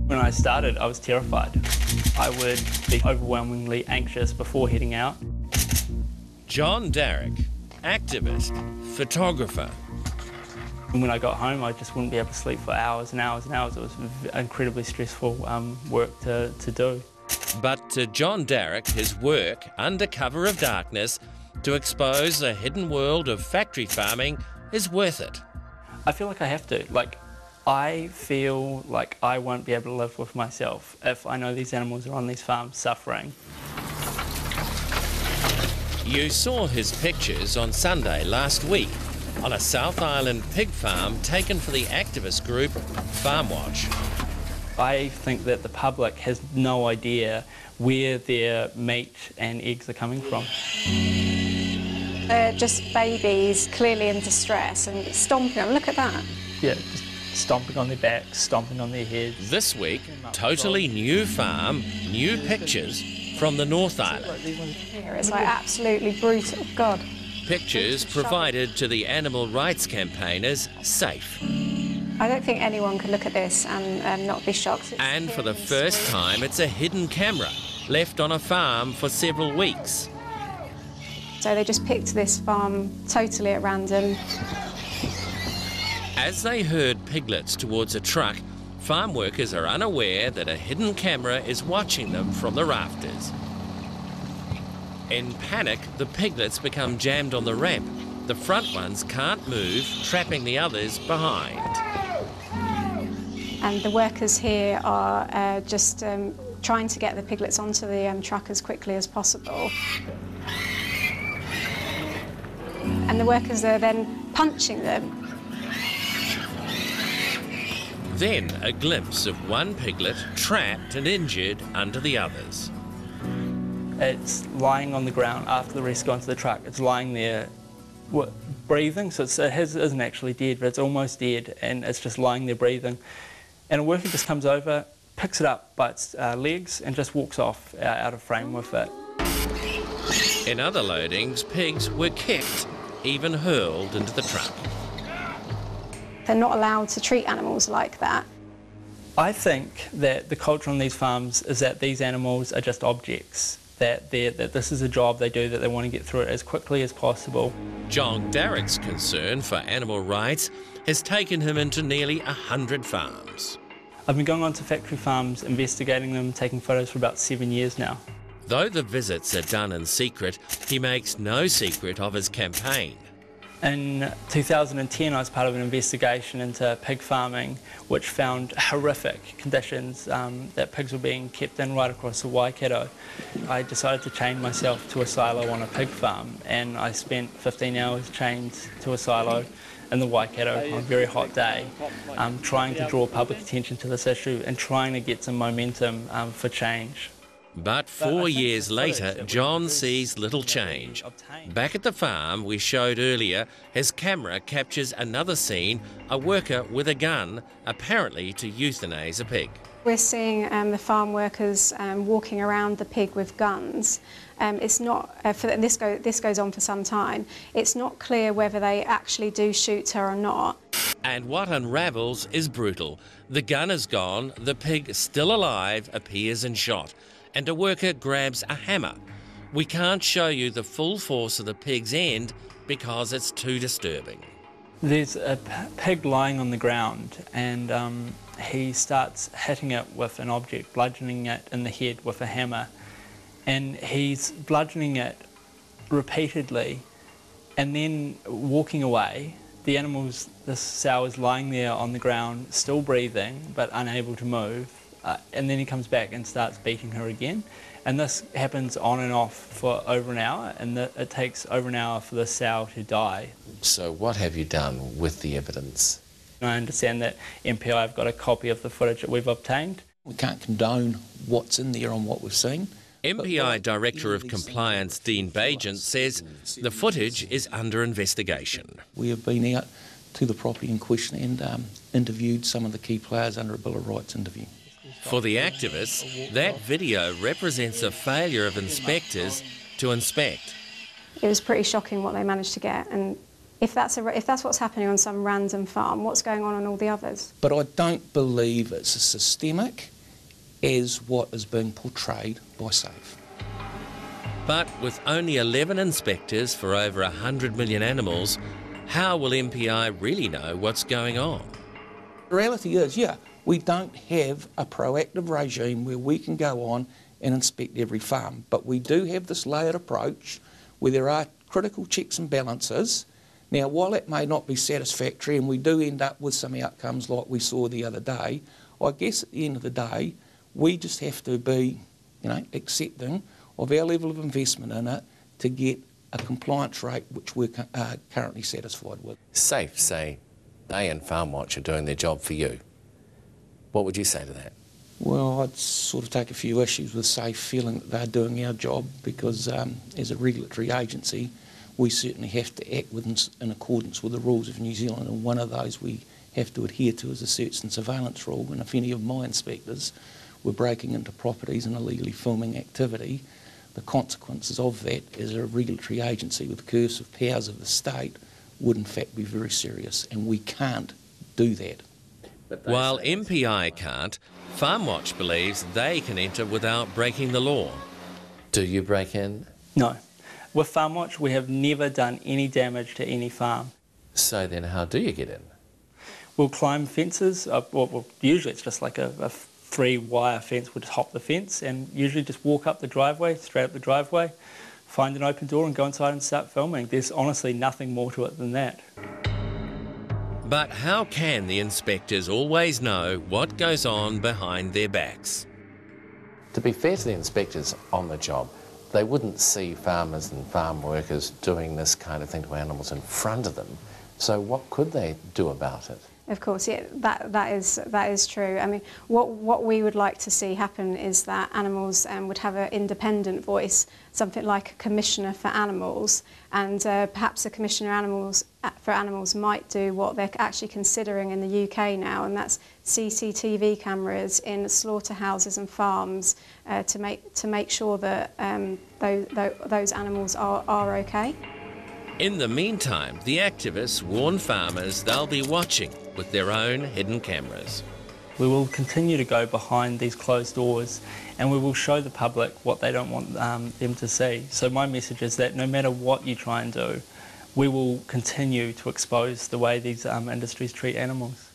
When I started, I was terrified. I would be overwhelmingly anxious before heading out. John Darrick, activist, photographer. And when I got home, I just wouldn't be able to sleep for hours and hours and hours. It was incredibly stressful work to do. But to John Darrick, his work, under cover of darkness, to expose the hidden world of factory farming is worth it. I feel like I have to. I feel like I won't be able to live with myself if I know these animals are on these farms suffering. You saw his pictures on Sunday last week on a South Island pig farm taken for the activist group Farmwatch. I think that the public has no idea where their meat and eggs are coming from. They're just babies, clearly in distress, and stomping them. Look at that. Yeah, just stomping on their backs, stomping on their heads. This week, totally new farm, new pictures from the North Island. It's absolutely brutal. God. Pictures provided to the animal rights campaigners SAFE. I don't think anyone could look at this and not be shocked. And for the first time, it's a hidden camera left on a farm for several weeks. So they just picked this farm totally at random. As they herd piglets towards a truck, farm workers are unaware that a hidden camera is watching them from the rafters. In panic, the piglets become jammed on the ramp. The front ones can't move, trapping the others behind. And the workers here are just trying to get the piglets onto the truck as quickly as possible. And the workers are then punching them. Then a glimpse of one piglet trapped and injured under the others. It's lying on the ground after the rest got into the truck. It's lying there breathing, so it isn't actually dead, but it's almost dead, and it's just lying there breathing. And a worker just comes over, picks it up by its legs, and just walks off out of frame with it. In other loadings, pigs were kicked, even hurled into the truck. They're not allowed to treat animals like that. I think that the culture on these farms is that these animals are just objects, that this is a job they do, that they want to get through it as quickly as possible. John Darrick's concern for animal rights has taken him into nearly 100 farms. I've been going on to factory farms, investigating them, taking photos for about 7 years now. Though the visits are done in secret, he makes no secret of his campaign. In 2010, I was part of an investigation into pig farming, which found horrific conditions that pigs were being kept in right across the Waikato. I decided to chain myself to a silo on a pig farm, and I spent 15 hours chained to a silo in the Waikato on a very hot day, trying to draw public attention to this issue and trying to get some momentum for change. But 4 years later, John sees little change. Back at the farm we showed earlier, his camera captures another scene, a worker with a gun, apparently to euthanize a pig. We're seeing the farm workers walking around the pig with guns. It's not, this goes on for some time, it's not clear whether they actually do shoot her or not. And what unravels is brutal. The gun is gone, the pig still alive appears and shot, and a worker grabs a hammer. We can't show you the full force of the pig's end because it's too disturbing. There's a pig lying on the ground, and he starts hitting it with an object, bludgeoning it in the head with a hammer. And he's bludgeoning it repeatedly and then walking away. The animal's, this sow is lying there on the ground, still breathing, but unable to move. And then he comes back and starts beating her again. And this happens on and off for over an hour, and it takes over an hour for the sow to die. So what have you done with the evidence? I understand that MPI have got a copy of the footage that we've obtained. We can't condone what's in there and what we've seen. MPI Director of Compliance Dean Bagent says the footage is under investigation. We have been out to the property in question and interviewed some of the key players under a Bill of Rights interview. For the activists, that video represents a failure of inspectors to inspect. It was pretty shocking what they managed to get, and if that's what's happening on some random farm, what's going on all the others? But I don't believe it's a systemic as what is being portrayed by SAFE. But with only 11 inspectors for over 100 million animals, how will MPI really know what's going on? The reality is, yeah, we don't have a proactive regime where we can go on and inspect every farm, but we do have this layered approach where there are critical checks and balances. Now, while it may not be satisfactory and we do end up with some outcomes like we saw the other day, I guess at the end of the day, we just have to be, accepting of our level of investment in it to get a compliance rate which we're currently satisfied with. SAFE say they and Farmwatch are doing their job for you. What would you say to that? Well, I'd sort of take a few issues with SAFE feeling that they're doing our job because as a regulatory agency, we certainly have to act in accordance with the rules of New Zealand, and one of those we have to adhere to is the search and surveillance rule. And if any of my inspectors were breaking into properties and illegally filming activity, the consequences of that as a regulatory agency with coercive powers of the state would in fact be very serious, and we can't do that. While MPI can't, Farmwatch believes they can enter without breaking the law. Do you break in? No. With Farmwatch, we have never done any damage to any farm. So then how do you get in? We'll climb fences. Usually it's just like a 3-wire fence. We'll just hop the fence and usually just walk up the driveway, straight up the driveway, find an open door and go inside and start filming. There's honestly nothing more to it than that. But how can the inspectors always know what goes on behind their backs? To be fair to the inspectors on the job, they wouldn't see farmers and farm workers doing this kind of thing to animals in front of them. So what could they do about it? Of course, yeah, that is true. I mean, what we would like to see happen is that animals would have an independent voice, something like a commissioner for animals, and perhaps a commissioner for animals might do what they're actually considering in the UK now, and that's CCTV cameras in slaughterhouses and farms to make sure that those animals are okay. In the meantime, the activists warn farmers they'll be watching with their own hidden cameras. We will continue to go behind these closed doors and we will show the public what they don't want them to see. So my message is that no matter what you try and do, we will continue to expose the way these industries treat animals.